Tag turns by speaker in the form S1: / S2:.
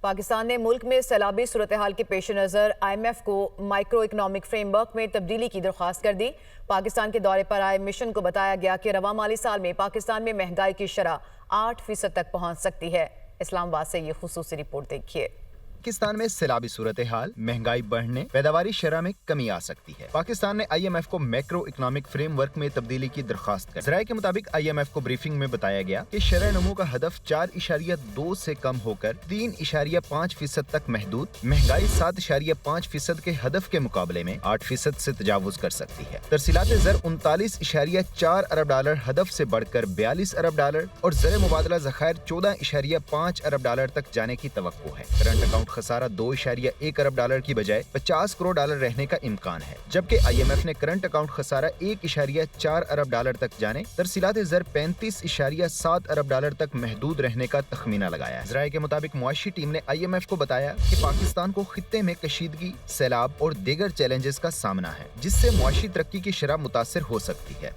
S1: پاکستان نے ملک میں سیلابی صورتحال کے پیش نظر IMF کو مائیکرو اکنامک فریم ورک میں تبدیلی کی درخواست کر دی۔ پاکستان کے دورے پر آئے مشن کو بتایا گیا کہ رواں مالی سال میں پاکستان میں مہنگائی کی شرح 8% تک پہنچ سکتی ہے۔ اسلام آباد سے یہ خصوصی رپورٹ دیکھیے۔
S2: پاکستان میں سیلابی صورتحال، مہنگائی بڑھنے، پیداواری شرح میں کمی آ سکتی ہے۔ پاکستان نے IMF کو میکرو اکنامک فریم ورک میں تبدیلی کی درخواست کر ذرائع کے مطابق IMF کو بریفنگ میں بتایا گیا کہ شرح نمو کا ہدف 4.2 سے کم ہو کر 3.5% تک محدود، مہنگائی 7.5% کے ہدف کے مقابلے میں 8% سے تجاوز کر سکتی ہے۔ ترسیلات زر 39.4 ارب ڈالر ہدف سے بڑھ کر 42 ارب ڈالر اور زر مبادلہ ذخائر 14.5 ارب ڈالر تک جانے کی توقع ہے۔ کرنٹ اکاؤنٹ خسارہ 2.1 ارب ڈالر کی بجائے 50 کروڑ ڈالر رہنے کا امکان ہے، جبکہ IMF نے کرنٹ اکاؤنٹ خسارہ 1.4 ارب ڈالر تک جانے، ترسیلات زر 35.7 ارب ڈالر تک محدود رہنے کا تخمینہ لگایا ہے۔ ذرائع کے مطابق معاشی ٹیم نے IMF کو بتایا کہ پاکستان کو خطے میں کشیدگی، سیلاب اور دیگر چیلنجز کا سامنا ہے، جس سے معاشی ترقی کی شرح متاثر ہو سکتی ہے۔